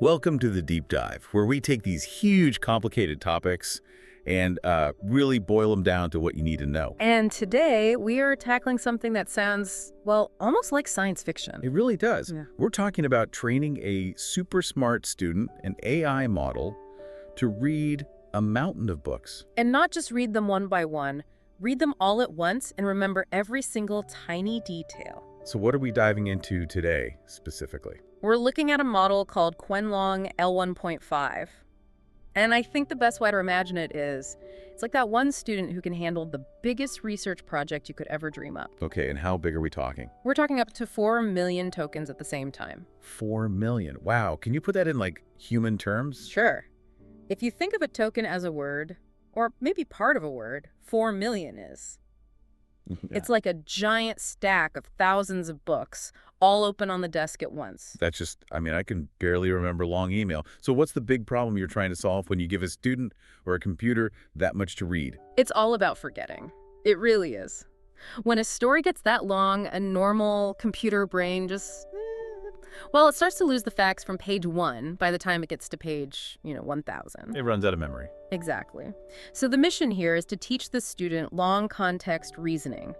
Welcome to the Deep Dive, where we take these huge, complicated topics and really boil them down to what you need to know. And today, we are tackling something that sounds, well, almost like science fiction. It really does. Yeah. We're talking about training a super smart student, an AI model, to read a mountain of books. And not just read them one by one, read them all at once and remember every single tiny detail. So what are we diving into today, specifically? We're looking at a model called QwenLong-L1.5. And I think the best way to imagine it is, it's like that one student who can handle the biggest research project you could ever dream up. Okay, and how big are we talking? We're talking up to 4 million tokens at the same time. 4 million. Wow. Can you put that in, like, human terms? Sure. If you think of a token as a word, or maybe part of a word, 4 million is. Yeah. It's like a giant stack of thousands of books, all open on the desk at once. That's just, I can barely remember long email. So what's the big problem you're trying to solve when you give a student or a computer that much to read? It's all about forgetting. It really is. When a story gets that long, a normal computer brain just, well, it starts to lose the facts from page 1 by the time it gets to page, 1,000. It runs out of memory. Exactly. So the mission here is to teach the student long context reasoning.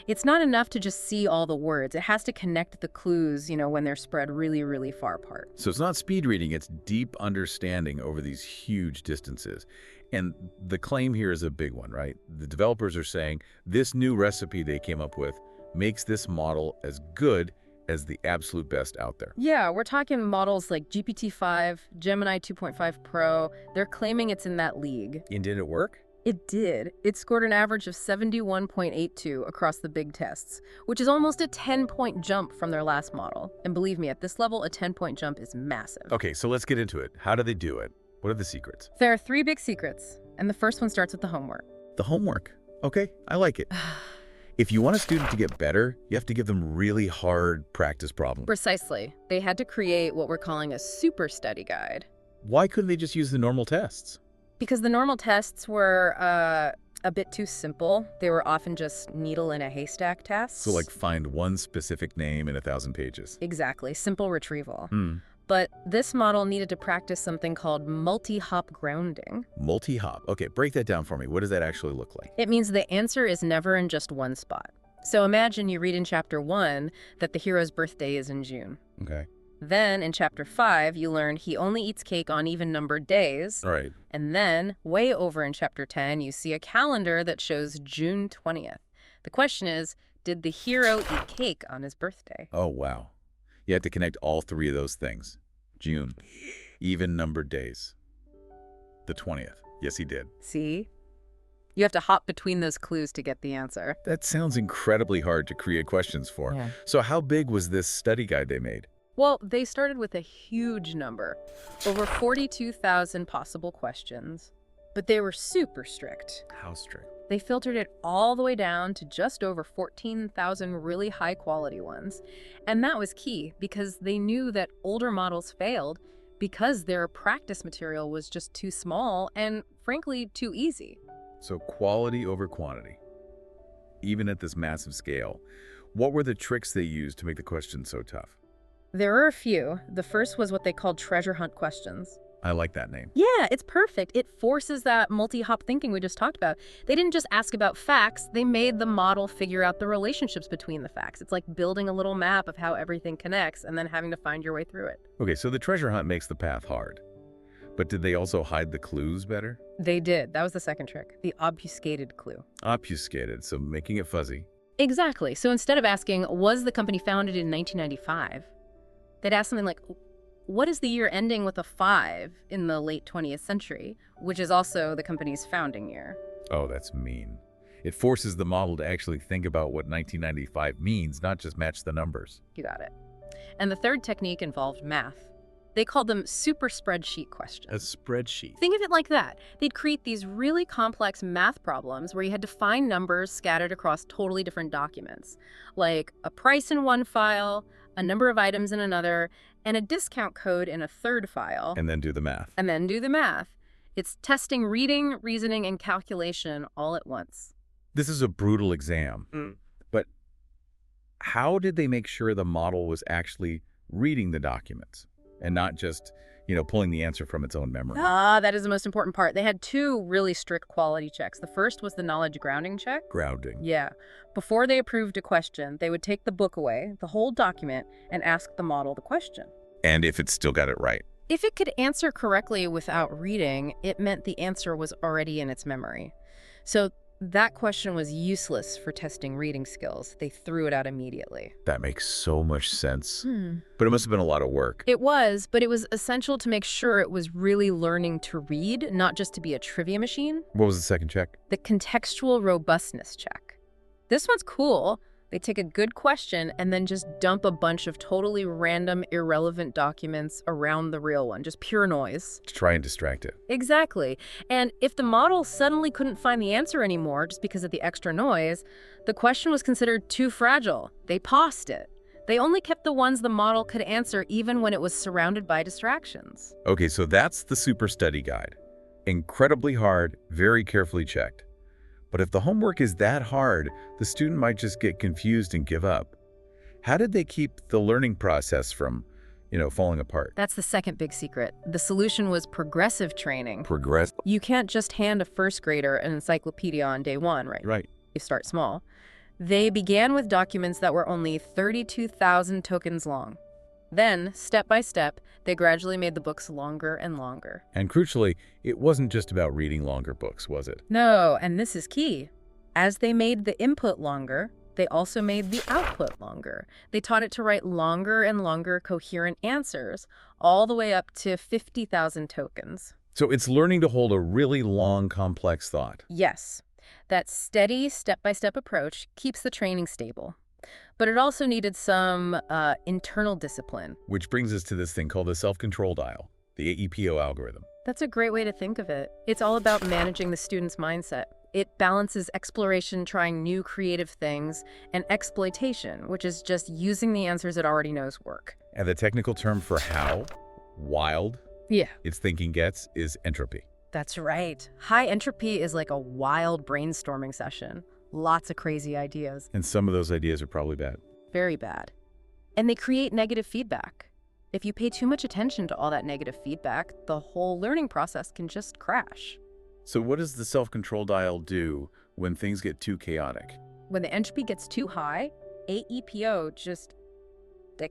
It's not enough to just see all the words. It has to connect the clues, when they're spread really, really far apart. So it's not speed reading, it's deep understanding over these huge distances. And the claim here is a big one, right? The developers are saying this new recipe they came up with makes this model as good as the absolute best out there. Yeah, we're talking models like GPT-5, Gemini-2.5-Pro. They're claiming it's in that league. And did it work? It did. It scored an average of 71.82 across the big tests, which is almost a 10-point jump from their last model. And believe me, at this level, a 10-point jump is massive. Okay, so let's get into it. How do they do it? What are the secrets? There are 3 big secrets, and the first one starts with the homework. The homework. Okay, I like it. If you want a student to get better, you have to give them really hard practice problems. Precisely. They had to create what we're calling a super study guide. Why couldn't they just use the normal tests? Because the normal tests were a bit too simple. They were often just needle in a haystack tests. So like find one specific name in 1,000 pages. Exactly. Simple retrieval. But this model needed to practice something called multi-hop grounding. Multi-hop. Okay, break that down for me. What does that actually look like? It means the answer is never in just one spot. So imagine you read in chapter 1 that the hero's birthday is in June. Okay. Then in chapter 5, you learn he only eats cake on even-numbered days. All right. And then, way over in chapter 10, you see a calendar that shows June 20th. The question is, did the hero eat cake on his birthday? Oh, wow. You have to connect all 3 of those things. June, even numbered days. The 20th. Yes, he did. See? You have to hop between those clues to get the answer. That sounds incredibly hard to create questions for. Yeah. So how big was this study guide they made? Well, they started with a huge number, over 42,000 possible questions, but they were super strict. How strict? They filtered it all the way down to just over 14,000 really high-quality ones. And that was key because they knew that older models failed because their practice material was just too small and, frankly, too easy. So quality over quantity, even at this massive scale. What were the tricks they used to make the questions so tough? There were a few. The first was what they called treasure hunt questions. I like that name. Yeah, it's perfect. It forces that multi-hop thinking we just talked about. They didn't just ask about facts, they made the model figure out the relationships between the facts. It's like building a little map of how everything connects and then having to find your way through it. Okay, so the treasure hunt makes the path hard. But did they also hide the clues better? They did. That was the second trick, the obfuscated clue. Obfuscated, so making it fuzzy. Exactly. So instead of asking, was the company founded in 1995, they'd ask something like, what is the year ending with a 5 in the late 20th century, which is also the company's founding year? Oh, that's mean. It forces the model to actually think about what 1995 means, not just match the numbers. You got it. And the third technique involved math. They called them super spreadsheet questions. A spreadsheet. Think of it like that. They'd create these really complex math problems where you had to find numbers scattered across totally different documents, like a price in one file, a number of items in another, and a discount code in a third file. And then do the math. And then do the math. It's testing reading, reasoning, and calculation all at once. This is a brutal exam. But how did they make sure the model was actually reading the documents? and not just, pulling the answer from its own memory. That is the most important part. They had two really strict quality checks. The first was the knowledge grounding check. Grounding. Yeah. Before they approved a question, they would take the book away, the whole document, and ask the model the question. And if it still got it right. If it could answer correctly without reading, it meant the answer was already in its memory. So that question was useless for testing reading skills. They threw it out immediately. That makes so much sense. But it must have been a lot of work. It was, but it was essential to make sure it was really learning to read, not just to be a trivia machine. What was the second check? The contextual robustness check. This one's cool. They take a good question and then just dump a bunch of totally random, irrelevant documents around the real one, just pure noise. To try and distract it. Exactly. And if the model suddenly couldn't find the answer anymore just because of the extra noise, the question was considered too fragile. They paused it. They only kept the ones the model could answer even when it was surrounded by distractions. Okay, so that's the super study guide. Incredibly hard, very carefully checked. But if the homework is that hard, the student might just get confused and give up. How did they keep the learning process from, falling apart? That's the second big secret. The solution was progressive training. Progress? You can't just hand a first grader an encyclopedia on day one, right? Right. You start small. They began with documents that were only 32,000 tokens long. Then, step by step, they gradually made the books longer and longer. And crucially, it wasn't just about reading longer books, was it? No, and this is key. As they made the input longer, they also made the output longer. They taught it to write longer and longer coherent answers, all the way up to 50,000 tokens. So it's learning to hold a really long, complex thought. Yes, that steady, step-by-step approach keeps the training stable. But it also needed some internal discipline. Which brings us to this thing called the self-controlled dial, the AEPO algorithm. That's a great way to think of it. It's all about managing the student's mindset. It balances exploration, trying new creative things, and exploitation, which is just using the answers it already knows work. And the technical term for how wild its thinking gets is entropy. That's right. High entropy is like a wild brainstorming session. Lots of crazy ideas. And some of those ideas are probably bad. Very bad. And they create negative feedback. If you pay too much attention to all that negative feedback, the whole learning process can just crash. So what does the self-control dial do when things get too chaotic? When the entropy gets too high, AEPO just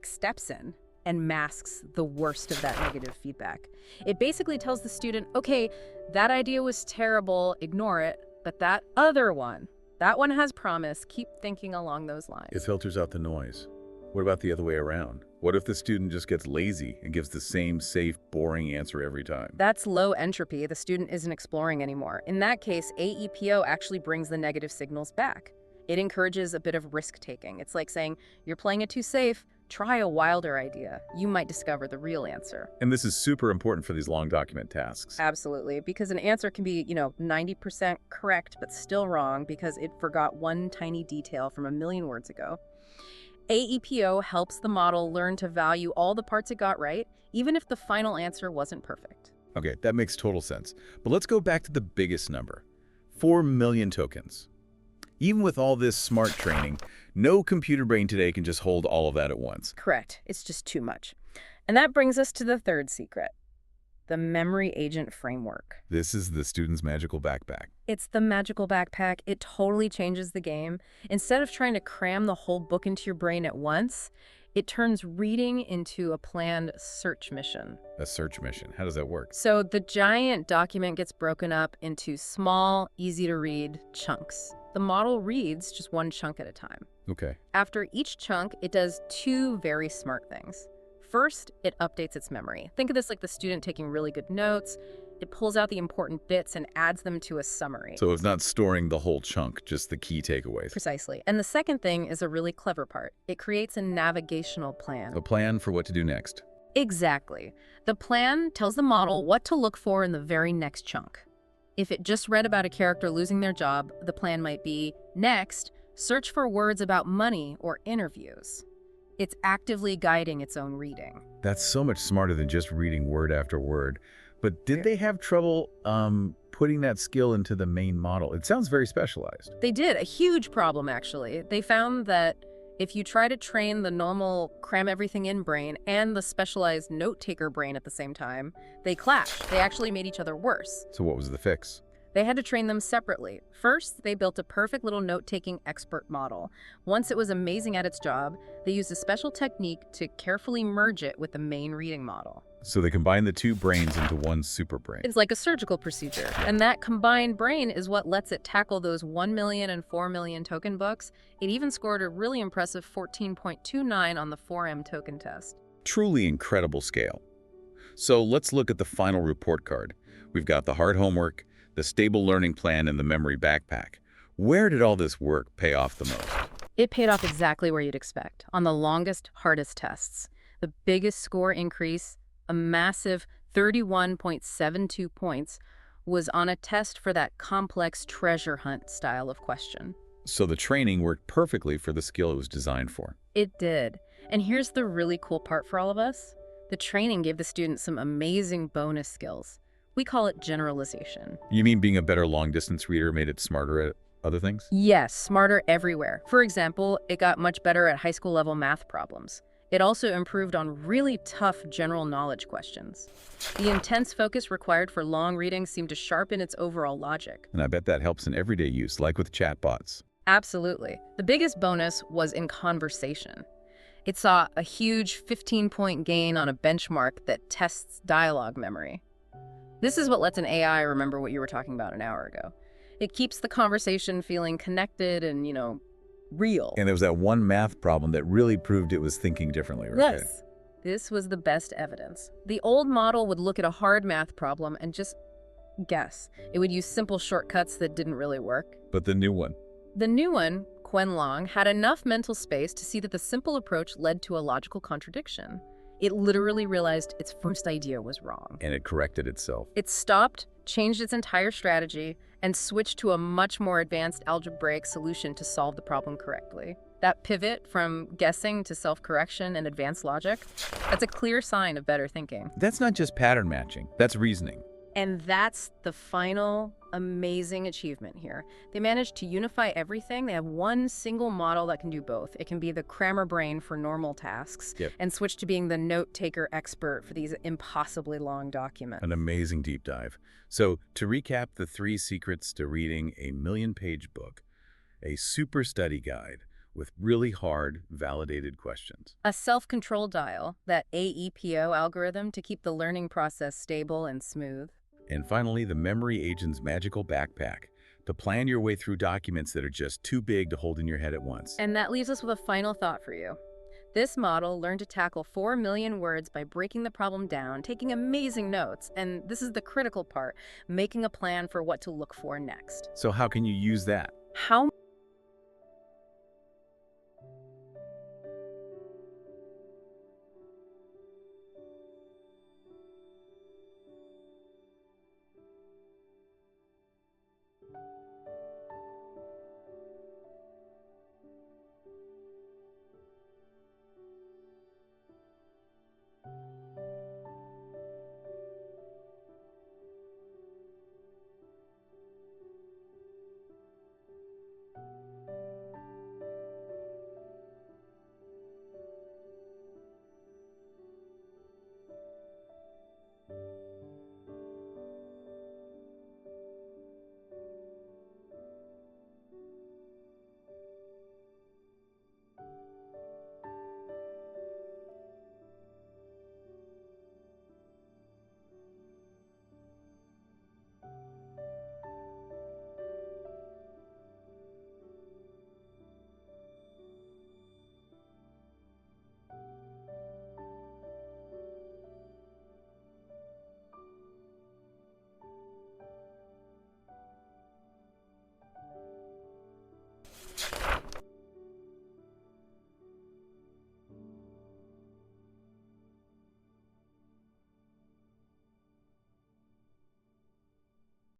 steps in and masks the worst of that negative feedback. It basically tells the student, okay, that idea was terrible, ignore it, but that other one, that one has promise. Keep thinking along those lines. It filters out the noise. What about the other way around? What if the student just gets lazy and gives the same safe, boring answer every time? That's low entropy. The student isn't exploring anymore. In that case, AEPO actually brings the negative signals back. It encourages a bit of risk-taking. It's like saying, you're playing it too safe, try a wilder idea. You might discover the real answer. And this is super important for these long document tasks. Absolutely, because an answer can be, 90% correct, but still wrong because it forgot one tiny detail from a million words ago. AEPO helps the model learn to value all the parts it got right, even if the final answer wasn't perfect. Okay, that makes total sense. But let's go back to the biggest number, 4 million tokens. Even with all this smart training, no computer brain today can just hold all of that at once. Correct. It's just too much. And that brings us to the third secret, the memory agent framework. This is the student's magical backpack. It's the magical backpack. It totally changes the game. Instead of trying to cram the whole book into your brain at once, it turns reading into a planned search mission. A search mission. How does that work? So the giant document gets broken up into small, easy-to-read chunks. The model reads just one chunk at a time. Okay. After each chunk, it does two very smart things. First, it updates its memory. Think of this like the student taking really good notes. It pulls out the important bits and adds them to a summary. So it's not storing the whole chunk, just the key takeaways. Precisely. And the second thing is a really clever part. It creates a navigational plan. A plan for what to do next. Exactly. The plan tells the model what to look for in the very next chunk. If it just read about a character losing their job, the plan might be, next, search for words about money or interviews. It's actively guiding its own reading. That's so much smarter than just reading word after word. But did they have trouble putting that skill into the main model? It sounds very specialized. They did. A huge problem, actually. They found that If you try to train the normal cram everything in brain and the specialized note-taker brain at the same time, they clash. They actually made each other worse. So what was the fix? They had to train them separately. First, they built a perfect little note-taking expert model. Once it was amazing at its job, they used a special technique to carefully merge it with the main reading model. So they combined the two brains into one super brain. It's like a surgical procedure, and that combined brain is what lets it tackle those 1 million and 4 million token books. It even scored a really impressive 14.29 on the 4M token test. Truly incredible scale. So let's look at the final report card. We've got the hard homework, the stable learning plan, and the memory backpack. Where did all this work pay off the most? It paid off exactly where you'd expect, on the longest, hardest tests. The biggest score increase, a massive 31.72 points, was on a test for that complex treasure hunt style of question. So the training worked perfectly for the skill it was designed for. It did. And here's the really cool part for all of us. The training gave the students some amazing bonus skills. We call it generalization. You mean being a better long-distance reader made it smarter at other things? Yes, smarter everywhere. For example, it got much better at high school level math problems. It also improved on really tough general knowledge questions. The intense focus required for long reading seemed to sharpen its overall logic. And I bet that helps in everyday use, like with chatbots. Absolutely. The biggest bonus was in conversation. It saw a huge 15-point gain on a benchmark that tests dialogue memory. This is what lets an AI remember what you were talking about an hour ago. It keeps the conversation feeling connected and, real. And there was that one math problem that really proved it was thinking differently, right? Yes. This was the best evidence. The old model would look at a hard math problem and just guess. It would use simple shortcuts that didn't really work. But the new one? The new one, QwenLong, had enough mental space to see that the simple approach led to a logical contradiction. It literally realized its first idea was wrong. And it corrected itself. It stopped, changed its entire strategy, and switched to a much more advanced algebraic solution to solve the problem correctly. That pivot from guessing to self-correction and advanced logic, that's a clear sign of better thinking. That's not just pattern matching, that's reasoning. And that's the final amazing achievement here. They managed to unify everything. They have one single model that can do both. It can be the crammer brain for normal tasks and switch to being the note-taker expert for these impossibly long documents. An amazing deep dive. So to recap the 3 secrets to reading a million-page book, a super study guide with really hard, validated questions. A self-control dial, that AEPO algorithm to keep the learning process stable and smooth. And finally, the memory agent's magical backpack to plan your way through documents that are just too big to hold in your head at once. And that leaves us with a final thought for you. This model learned to tackle 4 million words by breaking the problem down, taking amazing notes, and this is the critical part, making a plan for what to look for next. So how can you use that? How